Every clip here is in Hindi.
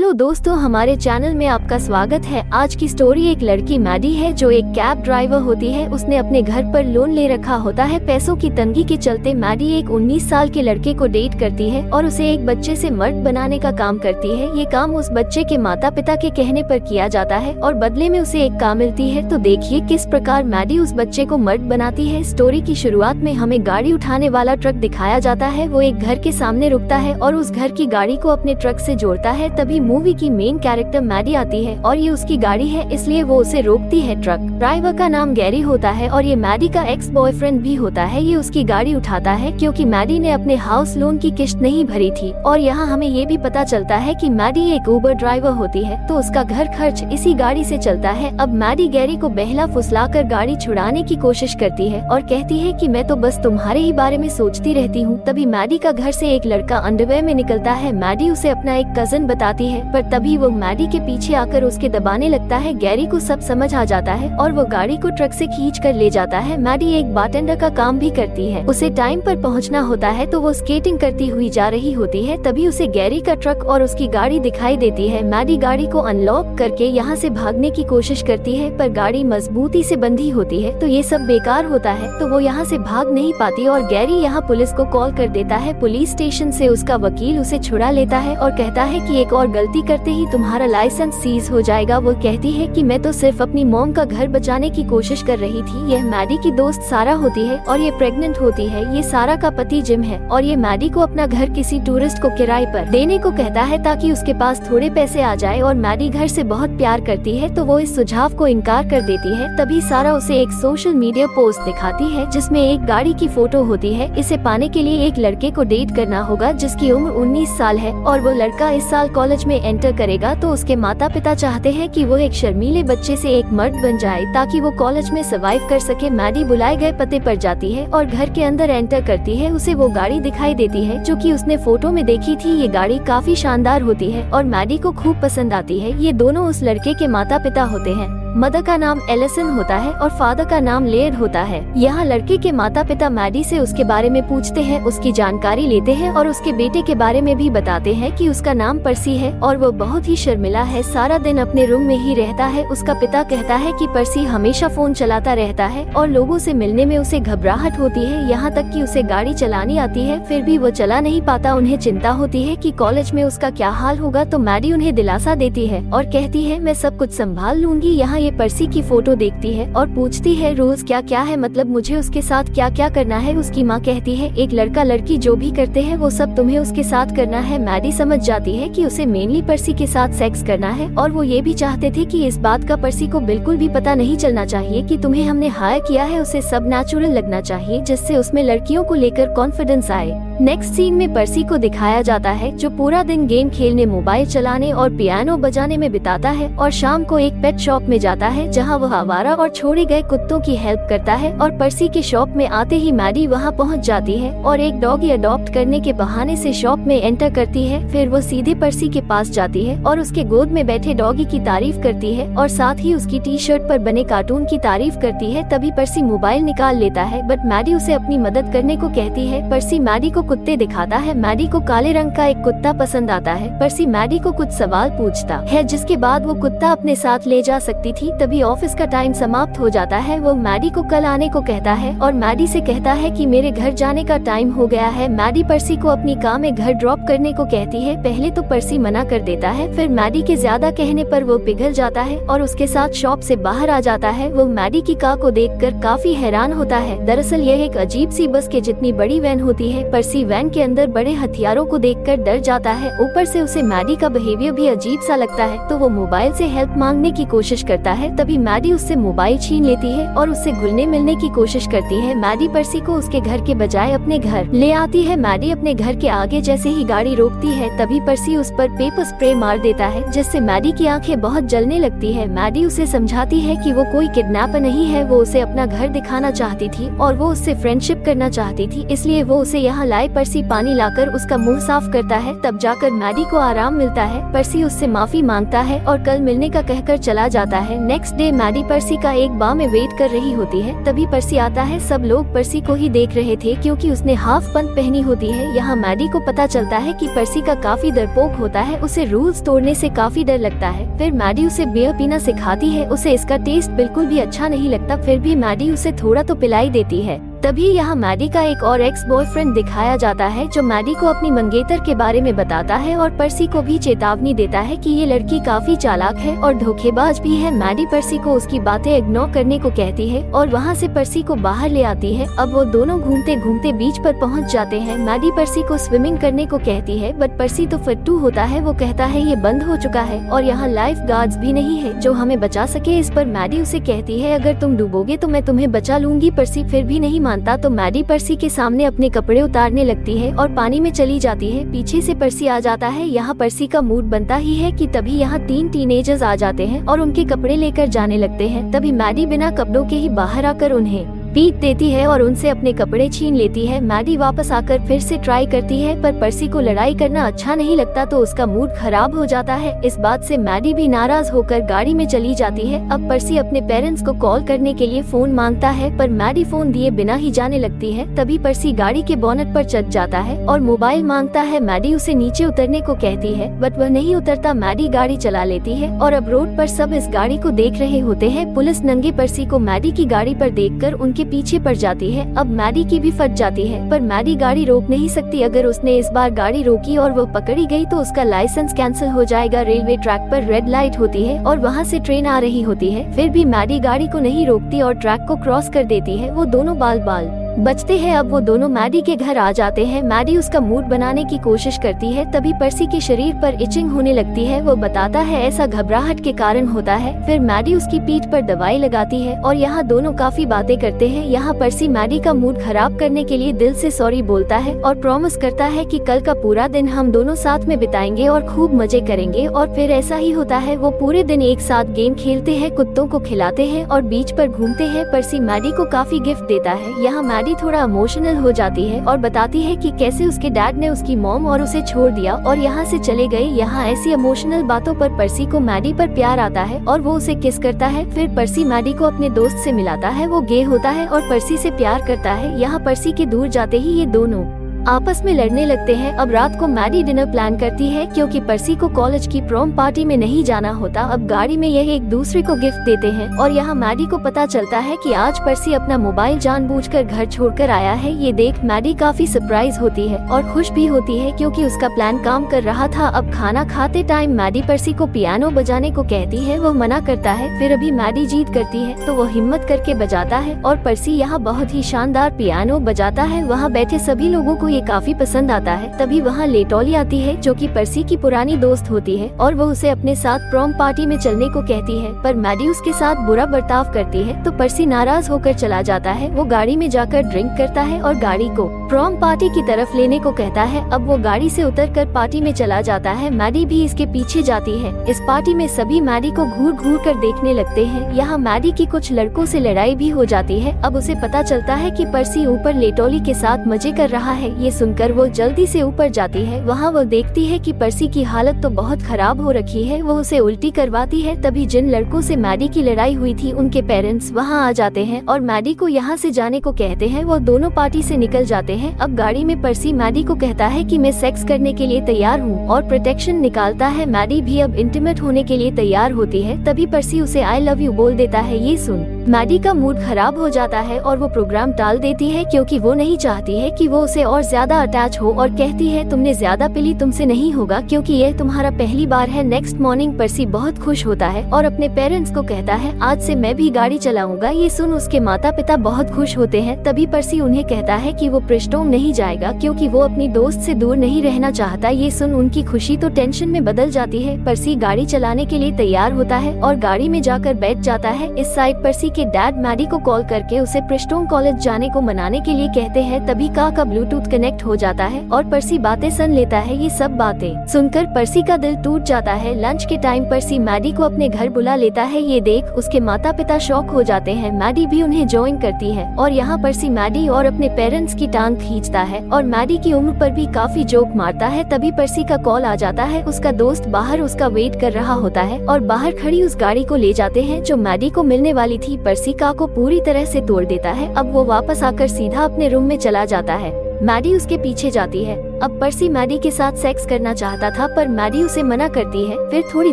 हेलो दोस्तों, हमारे चैनल में आपका स्वागत है। आज की स्टोरी एक लड़की मैडी है जो एक कैब ड्राइवर होती है। उसने अपने घर पर लोन ले रखा होता है। पैसों की तंगी के चलते मैडी एक 19 साल के लड़के को डेट करती है और उसे एक बच्चे से मर्द बनाने का काम करती है। ये काम उस बच्चे के माता पिता के कहने पर किया जाता है और बदले में उसे एक काम मिलती है। तो देखिए किस प्रकार मैडी उस बच्चे को मर्द बनाती है। स्टोरी की शुरुआत में हमें गाड़ी उठाने वाला ट्रक दिखाया जाता है। वो एक घर के सामने रुकता है और उस घर की गाड़ी को अपने ट्रक से जोड़ता है। तभी मूवी की मेन कैरेक्टर मैडी आती है और ये उसकी गाड़ी है, इसलिए वो उसे रोकती है। ट्रक ड्राइवर का नाम गैरी होता है और ये मैडी का एक्स बॉयफ्रेंड भी होता है। ये उसकी गाड़ी उठाता है क्योंकि मैडी ने अपने हाउस लोन की किश्त नहीं भरी थी। और यहाँ हमें ये भी पता चलता है कि मैडी एक उबर ड्राइवर होती है, तो उसका घर खर्च इसी गाड़ी से चलता है। अब मैडी गैरी को बहला फुसलाकर गाड़ी छुड़ाने की कोशिश करती है और कहती है कि मैं तो बस तुम्हारे ही बारे में सोचती रहती हूँ। तभी मैडी का घर से एक लड़का अंडरवेयर में निकलता है। मैडी उसे अपना एक कजन बताती है, पर तभी वो मैडी के पीछे आकर उसके दबाने लगता है। गैरी को सब समझ आ जाता है और वो गाड़ी को ट्रक से खींच कर ले जाता है। मैडी एक बारटेंडर का काम भी करती है। उसे टाइम पर पहुंचना होता है, तो वो स्केटिंग करती हुई जा रही होती है। तभी उसे गैरी का ट्रक और उसकी गाड़ी दिखाई देती है। मैडी गाड़ी को अनलॉक करके यहाँ से भागने की कोशिश करती है, पर गाड़ी मजबूती से बंधी होती है, तो ये सब बेकार होता है। तो वो यहाँ से भाग नहीं पाती और गैरी यहाँ पुलिस को कॉल कर देता है। पुलिस स्टेशन से उसका वकील उसे छुड़ा लेता है और कहता है कि एक और गलती करते ही तुम्हारा लाइसेंस सीज हो जाएगा। वो कहती है कि मैं तो सिर्फ अपनी मॉम का घर बचाने की कोशिश कर रही थी। यह मैडी की दोस्त सारा होती है और ये प्रेग्नेंट होती है। ये सारा का पति जिम है और ये मैडी को अपना घर किसी टूरिस्ट को किराए पर देने को कहता है ताकि उसके पास थोड़े पैसे आ जाए। और मैडी घर से बहुत प्यार करती है, तो वो इस सुझाव को इनकार कर देती है। तभी सारा उसे एक सोशल मीडिया पोस्ट दिखाती है जिसमें एक गाड़ी की फोटो होती है। इसे पाने के लिए एक लड़के को डेट करना होगा जिसकी उम्र 19 साल है और वो लड़का इस साल कॉलेज में एंटर करेगा। तो उसके माता पिता चाहते हैं कि वो एक शर्मीले बच्चे से एक मर्द बन जाए ताकि वो कॉलेज में सर्वाइव कर सके। मैडी बुलाए गए पते पर जाती है और घर के अंदर एंटर करती है। उसे वो गाड़ी दिखाई देती है जो कि उसने फोटो में देखी थी। ये गाड़ी काफी शानदार होती है और मैडी को खूब पसंद आती है। ये दोनों उस लड़के के माता पिता होते हैं। मदर का नाम एलिसन होता है और फादर का नाम लेड होता है। यहाँ लड़के के माता पिता मैडी से उसके बारे में पूछते हैं, उसकी जानकारी लेते हैं और उसके बेटे के बारे में भी बताते हैं कि उसका नाम पर्सी है और वो बहुत ही शर्मिला है। सारा दिन अपने रूम में ही रहता है। उसका पिता कहता है कि पर्सी हमेशा फोन चलाता रहता है और लोगों से मिलने में उसे घबराहट होती है। यहाँ तक कि उसे गाड़ी चलानी आती है, फिर भी वो चला नहीं पाता। उन्हें चिंता होती है कि कॉलेज में उसका क्या हाल होगा, तो मैडी उन्हें दिलासा देती है और कहती है मैं सब कुछ संभाल लूंगी। यहाँ ये पर्सी की फोटो देखती है और पूछती है रोज क्या क्या है, मतलब मुझे उसके साथ क्या क्या करना है। उसकी माँ कहती है एक लड़का लड़की जो भी करते हैं वो सब तुम्हें उसके साथ करना है। मैडी समझ जाती है कि उसे मेनली पर्सी के साथ सेक्स करना है और वो ये भी चाहते थे कि इस बात का पर्सी को बिल्कुल भी पता नहीं चलना चाहिए कि तुम्हें हमने हायर किया है। उसे सब नेचुरल लगना चाहिए जिससे उसमें लड़कियों को लेकर कॉन्फिडेंस आए। नेक्स्ट सीन में पर्सी को दिखाया जाता है जो पूरा दिन गेम खेलने, मोबाइल चलाने और पियानो बजाने में बिताता है और शाम को एक पेट शॉप में जाता है जहां वह आवारा और छोड़े गए कुत्तों की हेल्प करता है। और पर्सी के शॉप में आते ही मैडी वहां पहुंच जाती है और एक डॉगी अडॉप्ट करने के बहाने से शॉप में एंटर करती है। फिर वो सीधे पर्सी के पास जाती है और उसके गोद में बैठे डॉगी की तारीफ करती है और साथ ही उसकी टी शर्ट पर बने कार्टून की तारीफ करती है। तभी पर्सी मोबाइल निकाल लेता है, बट मैडी उसे अपनी मदद करने को कहती है। पर्सी मैडी को कुत्ते दिखाता है। मैडी को काले रंग का एक कुत्ता पसंद आता है। पर्सी मैडी को कुछ सवाल पूछता है जिसके बाद वो कुत्ता अपने साथ ले जा सकती थी। तभी ऑफिस का टाइम समाप्त हो जाता है। वो मैडी को कल आने को कहता है और मैडी से कहता है कि मेरे घर जाने का टाइम हो गया है। मैडी पर्सी को अपनी कार में घर ड्रॉप करने को कहती है। पहले तो पर्सी मना कर देता है, फिर मैडी के ज्यादा कहने पर वो पिघल जाता है और उसके साथ शॉप से बाहर आ जाता है। वो मैडी की कार को देखकर काफी हैरान होता है। दरअसल यह एक अजीब सी बस के जितनी बड़ी वैन होती है। पर्सी वैन के अंदर बड़े हथियारों को देखकर डर जाता है। ऊपर से उसे मैडी का बिहेवियर भी अजीब सा लगता है, तो वो मोबाइल से हेल्प मांगने की कोशिश करता है। तभी मैडी उससे मोबाइल छीन लेती है और उससे घुलने मिलने की कोशिश करती है। मैडी पर्सी को उसके घर के बजाय अपने घर ले आती है। मैडी अपने घर के आगे जैसे ही गाड़ी रोकती है, तभी पर्सी उस पर पेपर स्प्रे मार देता है जिससे मैडी की आंखें बहुत जलने लगती है। मैडी उसे समझाती है कि वो कोई किडनैपर नहीं है, वो उसे अपना घर दिखाना चाहती थी और वो उससे फ्रेंडशिप करना चाहती थी, इसलिए वो उसे यहाँ लाए बजाय पर्सी पानी लाकर उसका मुंह साफ करता है। तब जाकर मैडी को आराम मिलता है। पर्सी उससे माफी मांगता है और कल मिलने का कहकर चला जाता है। नेक्स्ट डे मैडी पर्सी का एक बार में वेट कर रही होती है। तभी पर्सी आता है। सब लोग पर्सी को ही देख रहे थे क्योंकि उसने हाफ पैंट पहनी होती है। यहाँ मैडी को पता चलता है कि पर्सी का काफी डरपोक होता है, उसे रूल्स तोड़ने से काफी डर लगता है। फिर मैडी उसे बियर पीना सिखाती है। उसे इसका टेस्ट बिल्कुल भी अच्छा नहीं लगता, फिर भी मैडी उसे थोड़ा तो पिलाई देती है। तभी यहाँ मैडी का एक और एक्स बॉयफ्रेंड दिखाया जाता है जो मैडी को अपनी मंगेतर के बारे में बताता है और पर्सी को भी चेतावनी देता है कि ये लड़की काफी चालाक है और धोखेबाज भी है। मैडी पर्सी को उसकी बातें इग्नोर करने को कहती है और वहाँ से पर्सी को बाहर ले आती है। अब वो दोनों घूमते घूमते बीच पर पहुँच जाते हैं। मैडी पर्सी को स्विमिंग करने को कहती है बट पर्सी तो फट्टू होता है। वो कहता है ये बंद हो चुका है और यहाँ लाइफ गार्ड्स भी नहीं है जो हमें बचा सके। इस पर मैडी उसे कहती है अगर तुम डूबोगे तो मैं तुम्हें बचा लूंगी। पर्सी फिर भी नहीं मानता तो मैडी पर्सी के सामने अपने कपड़े उतारने लगती है और पानी में चली जाती है। पीछे से पर्सी आ जाता है। यहाँ पर्सी का मूड बनता ही है कि तभी यहाँ 3 टीनेजर्स आ जाते हैं और उनके कपड़े लेकर जाने लगते हैं। तभी मैडी बिना कपड़ों के ही बाहर आकर उन्हें पीट देती है और उनसे अपने कपड़े छीन लेती है। मैडी वापस आकर फिर से ट्राई करती है पर पर्सी को लड़ाई करना अच्छा नहीं लगता तो उसका मूड खराब हो जाता है। इस बात से मैडी भी नाराज होकर गाड़ी में चली जाती है। अब पर्सी अपने पेरेंट्स को कॉल करने के लिए फोन मांगता है पर मैडी फोन दिए बिना ही जाने लगती है। तभी पर्सी गाड़ी के बोनट पर चढ़ जाता है और मोबाइल मांगता है। मैडी उसे नीचे उतरने को कहती है बट वह नहीं उतरता। मैडी गाड़ी चला लेती है और अब रोड पर सब इस गाड़ी को देख रहे होते हैं। पुलिस नंगे पर्सी को मैडी की गाड़ी पर देखकर उनके पीछे पड़ जाती है। अब मैडी की भी फट जाती है पर मैडी गाड़ी रोक नहीं सकती। अगर उसने इस बार गाड़ी रोकी और वो पकड़ी गई तो उसका लाइसेंस कैंसिल हो जाएगा। रेलवे ट्रैक पर रेड लाइट होती है और वहाँ से ट्रेन आ रही होती है, फिर भी मैडी गाड़ी को नहीं रोकती और ट्रैक को क्रॉस कर देती है। वो दोनों बाल बाल बचते हैं। अब वो दोनों मैडी के घर आ जाते हैं। मैडी उसका मूड बनाने की कोशिश करती है। तभी पर्सी के शरीर पर इचिंग होने लगती है। वो बताता है ऐसा घबराहट के कारण होता है। फिर मैडी उसकी पीठ पर दवाई लगाती है और यहाँ दोनों काफी बातें करते हैं। यहाँ पर्सी मैडी का मूड खराब करने के लिए दिल से सॉरी बोलता है और प्रॉमिस करता है कि कल का पूरा दिन हम दोनों साथ में बिताएंगे और खूब मजे करेंगे। और फिर ऐसा ही होता है। वो पूरे दिन एक साथ गेम खेलते हैं, कुत्तों को खिलाते हैं और बीच पर घूमते हैं। पर्सी मैडी को काफी गिफ्ट देता है। यहाँ मैडी थोड़ा इमोशनल हो जाती है और बताती है कि कैसे उसके डैड ने उसकी मॉम और उसे छोड़ दिया और यहाँ से चले गए। यहाँ ऐसी इमोशनल बातों पर पर्सी को मैडी पर प्यार आता है और वो उसे किस करता है। फिर पर्सी मैडी को अपने दोस्त से मिलाता है। वो गे होता है और पर्सी से प्यार करता है। यहाँ पर्सी के दूर जाते ही ये दोनों आपस में लड़ने लगते हैं। अब रात को मैडी डिनर प्लान करती है क्योंकि पर्सी को कॉलेज की प्रॉम पार्टी में नहीं जाना होता। अब गाड़ी में यह एक दूसरे को गिफ्ट देते हैं और यहाँ मैडी को पता चलता है कि आज पर्सी अपना मोबाइल जानबूझकर घर छोड़कर आया है। ये देख मैडी काफी सरप्राइज होती है और खुश भी होती है क्योंकि उसका प्लान काम कर रहा था। अब खाना खाते टाइम मैडी पर्सी को पियानो बजाने को कहती है। वो मना करता है। फिर अभी मैडी जीत करती है तो वो हिम्मत करके बजाता है और पर्सी यहाँ बहुत ही शानदार पियानो बजाता है। वहाँ बैठे सभी लोगों को काफी पसंद आता है। तभी वहाँ लेटोली आती है जो कि पर्सी की पुरानी दोस्त होती है और वो उसे अपने साथ प्रॉम पार्टी में चलने को कहती है पर मैडी उसके साथ बुरा बर्ताव करती है तो पर्सी नाराज होकर चला जाता है। वो गाड़ी में जाकर ड्रिंक करता है और गाड़ी को प्रॉम पार्टी की तरफ लेने को कहता है। अब वो गाड़ी से उतरकर पार्टी में चला जाता है। मैडी भी इसके पीछे जाती है। इस पार्टी में सभी मैडी को घूर घूर कर देखने लगते हैं। यहाँ मैडी की कुछ लड़कों से लड़ाई भी हो जाती है। अब उसे पता चलता है कि पर्सी ऊपर लेटोली के साथ मजे कर रहा है। ये सुनकर वो जल्दी से ऊपर जाती है। वहाँ वो देखती है कि पर्सी की हालत तो बहुत खराब हो रखी है। वो उसे उल्टी करवाती है। तभी जिन लड़कों से मैडी की लड़ाई हुई थी उनके पेरेंट्स वहाँ आ जाते हैं और मैडी को यहाँ से जाने को कहते हैं। वो दोनों पार्टी से निकल जाते हैं। अब गाड़ी में पर्सी मैडी को कहता है कि मैं सेक्स करने के लिए तैयार हूँ और प्रोटेक्शन निकालता है। मैडी भी अब इंटीमेट होने के लिए तैयार होती है। तभी पर्सी उसे आई लव यू बोल देता है। ये सुन मैडी का मूड खराब हो जाता है और वो प्रोग्राम टाल देती है क्योंकि वो नहीं चाहती है कि वो उसे और ज्यादा अटैच हो और कहती है तुमने ज्यादा पी ली, तुमसे नहीं होगा क्योंकि यह तुम्हारा पहली बार है। नेक्स्ट मॉर्निंग पर्सी बहुत खुश होता है और अपने पेरेंट्स को कहता है आज से मैं भी गाड़ी चलाऊंगा। ये सुन उसके माता पिता बहुत खुश होते हैं। तभी पर्सी उन्हें कहता है कि वो प्रिस्टोम नहीं जाएगा क्योंकि वो अपनी दोस्त से दूर नहीं रहना चाहता। ये सुन उनकी खुशी तो टेंशन में बदल जाती है। पर्सी गाड़ी चलाने के लिए तैयार होता है और गाड़ी में जाकर बैठ जाता है। इस साइड पर्सी के डैड मैडी को कॉल करके उसे प्रिस्टोम कॉलेज जाने को मनाने के लिए कहते हैं। तभी का ब्लूटूथ कनेक्ट हो जाता है और पर्सी बातें सुन लेता है। ये सब बातें सुनकर पर्सी का दिल टूट जाता है। लंच के टाइम पर्सी मैडी को अपने घर बुला लेता है। ये देख उसके माता पिता शॉक हो जाते हैं। मैडी भी उन्हें ज्वाइन करती है और यहाँ पर्सी मैडी और अपने पेरेंट्स की टांग खींचता है और मैडी की उम्र पर भी काफी जोक मारता है। तभी पर्सी का कॉल आ जाता है। उसका दोस्त बाहर उसका वेट कर रहा होता है और बाहर खड़ी उस गाड़ी को ले जाते हैं जो मैडी को मिलने वाली थी। पर्सी कार को पूरी तरह से तोड़ देता है। अब वो वापस आकर सीधा अपने रूम में चला जाता है। मैडी उसके पीछे जाती है। अब पर्सी मैडी के साथ सेक्स करना चाहता था पर मैडी उसे मना करती है। फिर थोड़ी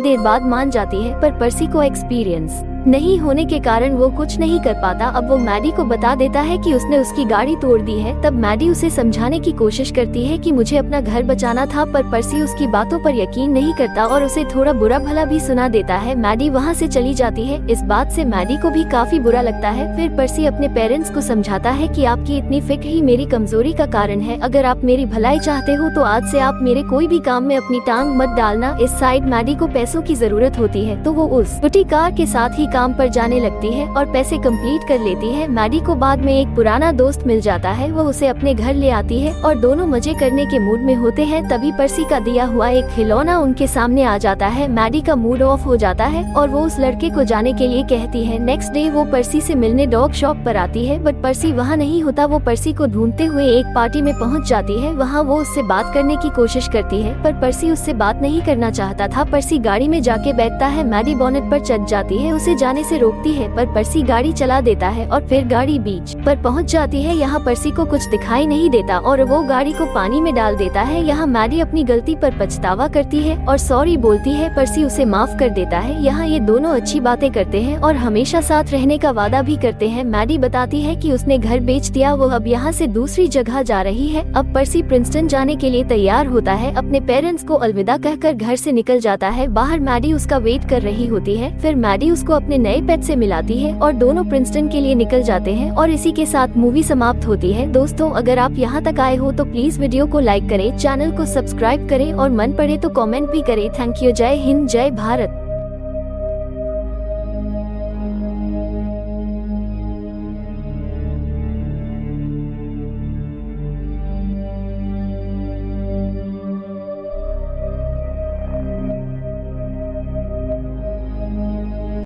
देर बाद मान जाती है पर पर्सी को एक्सपीरियंस नहीं होने के कारण वो कुछ नहीं कर पाता। अब वो मैडी को बता देता है कि उसने उसकी गाड़ी तोड़ दी है। तब मैडी उसे समझाने की कोशिश करती है कि मुझे अपना घर बचाना था पर पर्सी उसकी बातों पर यकीन नहीं करता और उसे थोड़ा बुरा भला भी सुना देता है। मैडी वहाँ से चली जाती है। इस बात से मैडी को भी काफी बुरा लगता है। फिर पर्सी अपने पेरेंट्स को समझाता है कि आपकी इतनी फिक्र ही मेरी कमजोरी का कारण है। अगर आप मेरी भलाई चाहते हो तो आज से आप मेरे कोई भी काम में अपनी टांग मत डालना। इस साइड मैडी को पैसों की जरूरत होती है तो वो उस बुटी कार के साथ ही काम पर जाने लगती है और पैसे कंप्लीट कर लेती है। मैडी को बाद में एक पुराना दोस्त मिल जाता है। वो उसे अपने घर ले आती है और दोनों मजे करने के मूड में होते हैं। तभी पर्सी का दिया हुआ एक खिलौना उनके सामने आ जाता है। मैडी का मूड ऑफ हो जाता है और वो उस लड़के को जाने के लिए कहती है। नेक्स्ट डे वो पर्सी से मिलने डॉग शॉप पर आती है बट पर्सी वहाँ नहीं होता। वो पर्सी को ढूंढते हुए एक पार्टी में पहुँच जाती है। वहाँ वो उससे बात करने की कोशिश करती है पर पर्सी उससे बात नहीं करना चाहता था। पर्सी गाड़ी में जाके बैठता है। मैडी बोनेट पर चढ़ जाती है, उसे जाने से रोकती है पर पर्सी गाड़ी चला देता है और फिर गाड़ी बीच पर पहुंच जाती है। यहाँ पर्सी को कुछ दिखाई नहीं देता और वो गाड़ी को पानी में डाल देता है। यहाँ मैडी अपनी गलती पर पछतावा करती है और सॉरी बोलती है। पर्सी उसे माफ कर देता है। यहाँ ये दोनों अच्छी बातें करते हैं और हमेशा साथ रहने का वादा भी करते हैं। मैडी बताती है कि उसने घर बेच दिया, वो अब यहाँ से दूसरी जगह जा रही है। अब पर्सी प्रिंसटन जाने के लिए तैयार होता है। अपने पेरेंट्स को अलविदा कहकर घर से निकल जाता है। बाहर मैडी उसका वेट कर रही होती है। फिर मैडी उसको अपने नए पेट से मिलाती है और दोनों प्रिंसटन के लिए निकल जाते हैं और इसी के साथ मूवी समाप्त होती है। दोस्तों अगर आप यहाँ तक आए हो तो प्लीज वीडियो को लाइक करें, चैनल को सब्सक्राइब करें और मन पड़े तो कमेंट भी करें। Thank you. जय हिंद, जय भारत।